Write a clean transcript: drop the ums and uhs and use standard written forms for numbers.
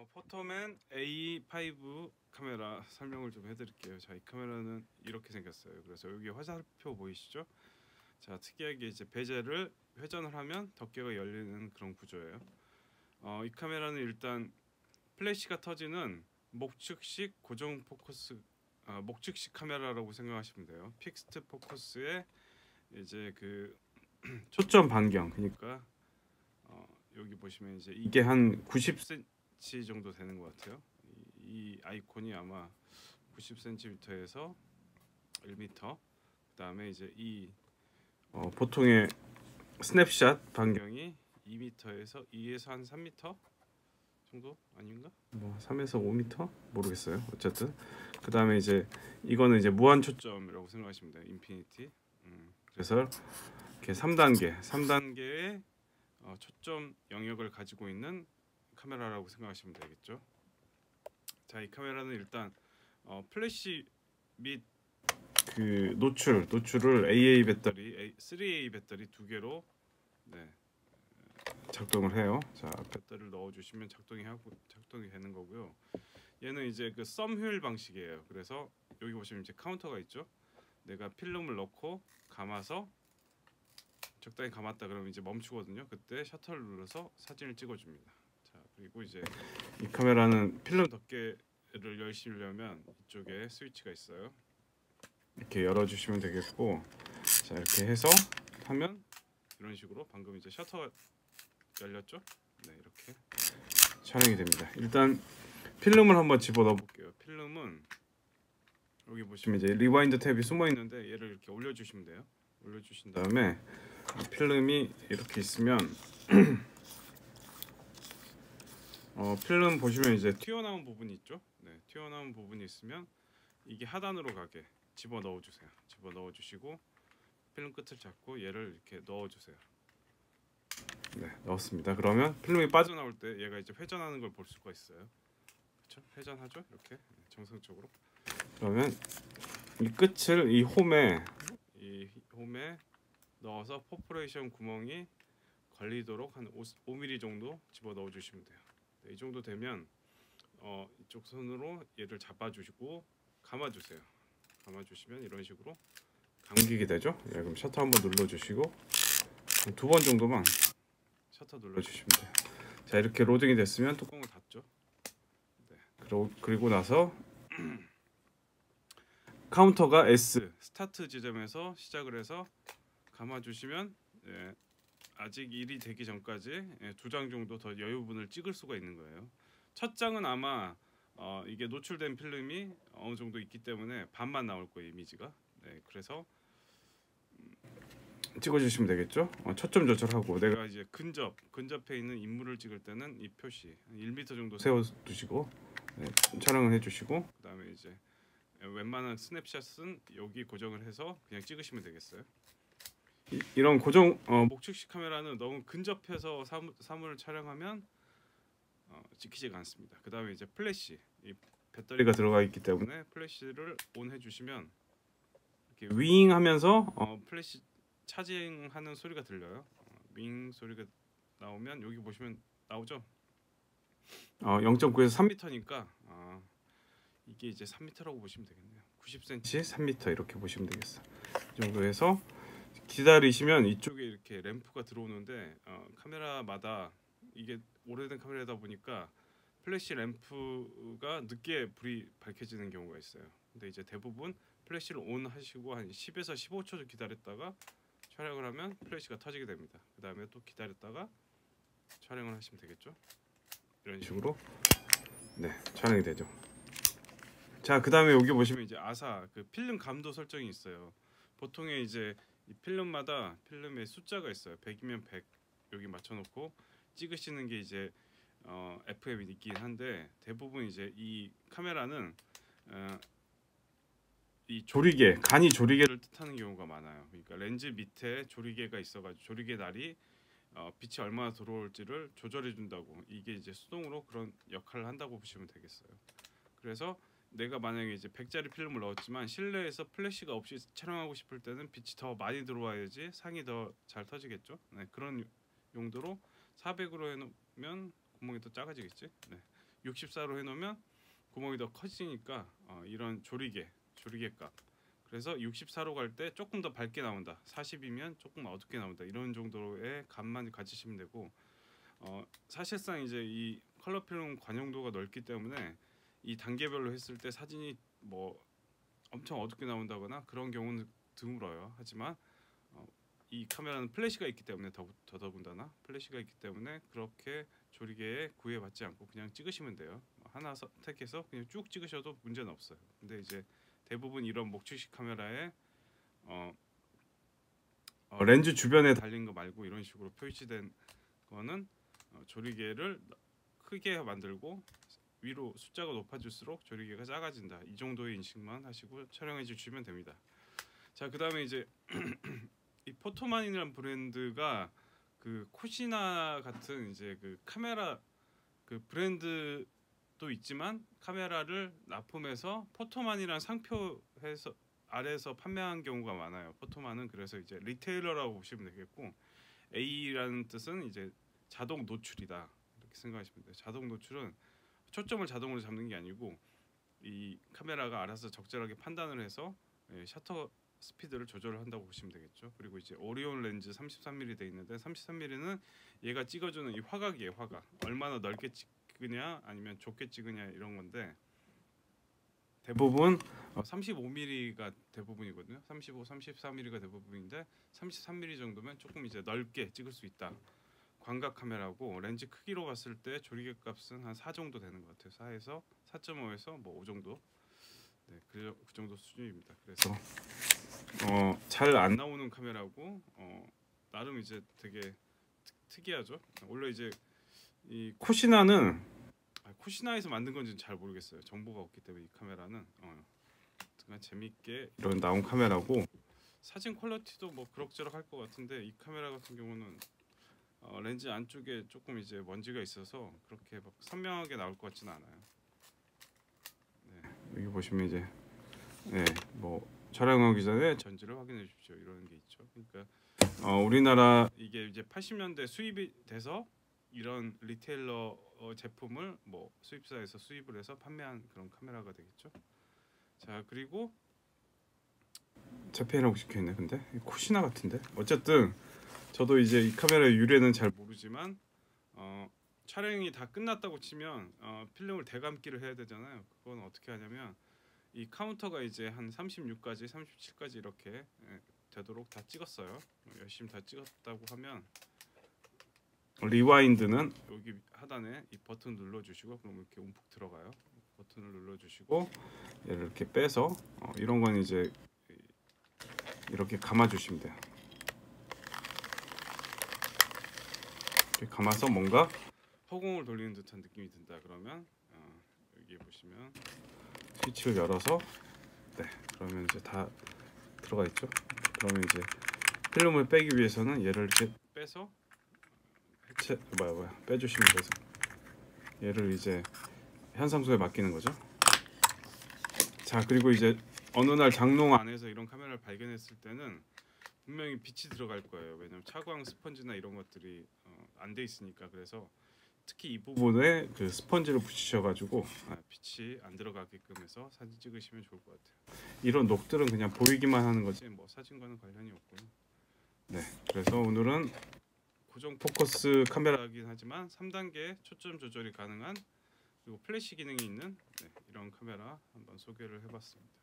포토맨 A5 카메라 설명을 좀 해드릴게요. 자, 이 카메라는 이렇게 생겼어요. 그래서 여기 화살표 보이시죠? 자, 특이하게 이제 베젤을 회전을 하면 덮개가 열리는 그런 구조예요. 이 카메라는 일단 플래시가 터지는 목측식 고정 포커스, 목측식 카메라라고 생각하시면 돼요. 픽스트 포커스의 이제 그 초점 반경, 그러니까 여기 보시면 이제 이게 한 90cm 정도 되는 것 같아요. 이 아이콘이 아마 90cm에서 1m. 그다음에 이제 이 보통의 스냅샷 반경이 2m에서 2에서 한 3m 정도 아닌가? 뭐 3에서 5m 모르겠어요. 어쨌든 그다음에 이제 이거는 이제 무한 초점이라고 생각하시면 돼요. 인피니티. 그래서 이렇게 3단계의 초점 영역을 가지고 있는 카메라라고 생각하시면 되겠죠. 자, 이 카메라는 일단 플래시 및 그 노출을 AA 배터리, 3A 배터리 두 개로 작동을 해요. 자, 배터리를 넣어주시면 작동이 되는 거고요. 얘는 이제 그 썸휠 방식이에요. 그래서 여기 보시면 이제 카운터가 있죠. 내가 필름을 넣고 감아서 적당히 감았다 그러면 이제 멈추거든요. 그때 셔터를 눌러서 사진을 찍어줍니다. 자, 그리고 이제 이 카메라는 필름 덮개를 열시려면 이쪽에 스위치가 있어요. 이렇게 열어주시면 되겠고, 자, 이렇게 해서 하면 이런 식으로 방금 이제 셔터가 열렸죠? 네, 이렇게 촬영이 됩니다. 일단 필름을 한번 집어넣어 볼게요. 필름은 여기 보시면 이제 리와인드 탭이 숨어 있는데 얘를 이렇게 올려주시면 돼요. 올려주신 다음에 필름이 이렇게 있으면 필름 보시면 이제 튀어나온 부분이 있죠. 네, 튀어나온 부분이 있으면 이게 하단으로 가게 집어 넣어주세요. 집어 넣어주시고 필름 끝을 잡고 얘를 이렇게 넣어주세요. 네, 넣었습니다. 그러면 필름이 빠져나올 때 얘가 이제 회전하는 걸 볼 수가 있어요. 그렇죠? 회전하죠? 이렇게 정상적으로. 그러면 이 끝을 이 홈에 넣어서 퍼포레이션 구멍이 걸리도록 한 5mm 정도 집어 넣어 주시면 돼요. 네, 이 정도 되면 이쪽 손으로 얘를 잡아주시고 감아주세요. 감아주시면 이런 식으로 감기게 되죠. 예, 그럼 셔터 한번 눌러주시고 2번 정도만 셔터 눌러주시면 돼요. 자, 이렇게 로딩이 됐으면 뚜껑을 닫죠. 네, 그리고 나서 카운터가 S 스타트 지점에서 시작을 해서 감아주시면 아직 일이 되기 전까지 2장 정도 더 여유분을 찍을 수가 있는 거예요. 첫 장은 아마 이게 노출된 필름이 어느 정도 있기 때문에 반만 나올 거예요, 이미지가. 네, 그래서 찍어주시면 되겠죠. 초점 조절하고 내가 이제 근접해 있는 인물을 찍을 때는 이 표시 1m 정도 세워두시고 촬영을 해주시고 그다음에 이제 웬만한 스냅샷은 여기 고정을 해서 그냥 찍으시면 되겠어요. 이런 고정 목측식 카메라는 너무 근접해서 사물을 촬영하면 찍히지가 않습니다. 그 다음에 이제 플래시, 이 배터리가 들어가 있기 때문에 플래시를 온 해주시면 이렇게 윙하면서 플래시 차징하는 소리가 들려요. 윙 소리가 나오면 여기 보시면 나오죠. 0.9에서 3m니까 이게 이제 3m라고 보시면 되겠네요. 90cm 3m 이렇게 보시면 되겠어. 이 정도 해서 기다리시면 이쪽에 이렇게 램프가 들어오는데 카메라마다 이게 오래된 카메라다 보니까 플래시 램프가 늦게 불이 밝혀지는 경우가 있어요. 근데 이제 대부분 플래시를 온 하시고 한 10에서 15초 기다렸다가 촬영을 하면 플래시가 터지게 됩니다. 그 다음에 또 기다렸다가 촬영을 하시면 되겠죠. 이런 식으로 촬영이 되죠. 자, 그 다음에 여기 보시면 이제 아사 그 필름 감도 설정이 있어요. 보통에 이제 이 필름마다 필름의 숫자가 있어요. 100이면 100 여기 맞춰놓고 찍으시는 게 이제 FM이 있긴 한데 대부분 이제 이 카메라는 이 간이 조리개를 뜻하는 경우가 많아요. 그러니까 렌즈 밑에 조리개가 있어가지고 조리개 날이 빛이 얼마나 들어올지를 조절해 준다고, 이게 이제 수동으로 그런 역할을 한다고 보시면 되겠어요. 그래서 내가 만약에 이제 100짜리 필름을 넣었지만 실내에서 플래시가 없이 촬영하고 싶을 때는 빛이 더 많이 들어와야지 상이 더 잘 터지겠죠. 네, 그런 용도로 400으로 해놓으면 구멍이 더 작아지겠지. 네, 64로 해놓으면 구멍이 더 커지니까 이런 조리개 값. 그래서 64로 갈 때 조금 더 밝게 나온다. 40이면 조금 어둡게 나온다. 이런 정도의 값만 가지시면 되고 사실상 이제 이 컬러 필름 관용도가 넓기 때문에 이 단계별로 했을 때 사진이 뭐 엄청 어둡게 나온다거나 그런 경우는 드물어요. 하지만 이 카메라는 플래시가 있기 때문에 더더군다나 플래시가 있기 때문에 그렇게 조리개에 구애받지 않고 그냥 찍으시면 돼요. 하나 선택해서 그냥 쭉 찍으셔도 문제는 없어요. 근데 이제 대부분 이런 목추식 카메라에 렌즈 주변에 달린 거 말고 이런 식으로 표시된 거는 조리개를 크게 만들고 위로 숫자가 높아질수록 조리개가 작아진다. 이 정도의 인식만 하시고 촬영해 주시면 됩니다. 자, 그다음에 이제 이 포토만이라는 브랜드가 그 코시나 같은 이제 그 카메라 그 브랜드도 있지만 카메라를 납품해서 포토만이라는 상표해서 아래에서 판매한 경우가 많아요. 포토만은 그래서 이제 리테일러라고 보시면 되겠고, A라는 뜻은 이제 자동 노출이다 이렇게 생각하시면 돼요. 자동 노출은 초점을 자동으로 잡는 게 아니고 이 카메라가 알아서 적절하게 판단을 해서 셔터 스피드를 조절을 한다고 보시면 되겠죠. 그리고 이제 오리온 렌즈 33mm 돼 있는데 33mm는 얘가 찍어주는 이 화각이에요. 화각. 얼마나 넓게 찍느냐 아니면 좁게 찍느냐 이런 건데 대부분 35mm가 대부분이거든요. 35, 34mm가 대부분인데 33mm 정도면 조금 이제 넓게 찍을 수 있다. 광각 카메라고 렌즈 크기로 봤을 때 조리개 값은 한 4 정도 되는 것 같아요. 4에서 4.5에서 뭐 5 정도. 네, 그 정도 수준입니다. 그래서 잘 안 나오는 카메라고 나름 이제 되게 특이하죠. 원래 이제 이 코시나는 코시나에서 만든 건지는 잘 모르겠어요. 정보가 없기 때문에 이 카메라는 그냥 재밌게 이런 나온 카메라고 사진 퀄리티도 뭐 그럭저럭 할 것 같은데 이 카메라 같은 경우는 렌즈 안쪽에 조금 이제 먼지가 있어서 그렇게 막 선명하게 나올 것 같지는 않아요. 네, 여기 보시면 이제 뭐 촬영하기 전에 전지를 확인해 주십시오 이런 게 있죠. 그러니까 우리나라 이게 이제 80년대 수입이 돼서 이런 리테일러 제품을 뭐 수입사에서 수입을 해서 판매한 그런 카메라가 되겠죠. 자, 그리고 제페이라고 적혀있네. 근데 코시나 같은데 어쨌든 저도 이제 이 카메라의 유래는 잘 모르지만 촬영이 다 끝났다고 치면 필름을 대감기를 해야 되잖아요. 그건 어떻게 하냐면 이 카운터가 이제 한 36까지 37까지 이렇게 되도록 다 찍었어요. 열심히 다 찍었다고 하면 리와인드는 여기 하단에 이 버튼 눌러주시고 그럼 이렇게 움푹 들어가요. 버튼을 눌러주시고 얘를 이렇게 빼서 이런 건 이제 이렇게 감아주시면 돼요. 이렇게 감아서 뭔가 허공을 돌리는 듯한 느낌이 든다. 그러면 여기 보시면 스위치를 열어서 그러면 이제 다 들어가 있죠. 그러면 이제 필름을 빼기 위해서는 얘를 이렇게 빼서 빼주시면 돼서 얘를 이제 현상소에 맡기는 거죠. 자, 그리고 이제 어느 날 장롱 안에서 이런 카메라를 발견했을 때는 분명히 빛이 들어갈 거예요. 왜냐면 차광 스펀지나 이런 것들이 안 돼 있으니까. 그래서 특히 이 부분에 그 스펀지를 붙이셔가지고 빛이 안 들어가게끔 해서 사진 찍으시면 좋을 것 같아요. 이런 녹들은 그냥 보이기만 하는 거지 뭐 사진과는 관련이 없고요. 네, 그래서 오늘은 고정 포커스 카메라이긴 하지만 3단계 초점 조절이 가능한 그리고 플래시 기능이 있는 이런 카메라 한번 소개를 해봤습니다.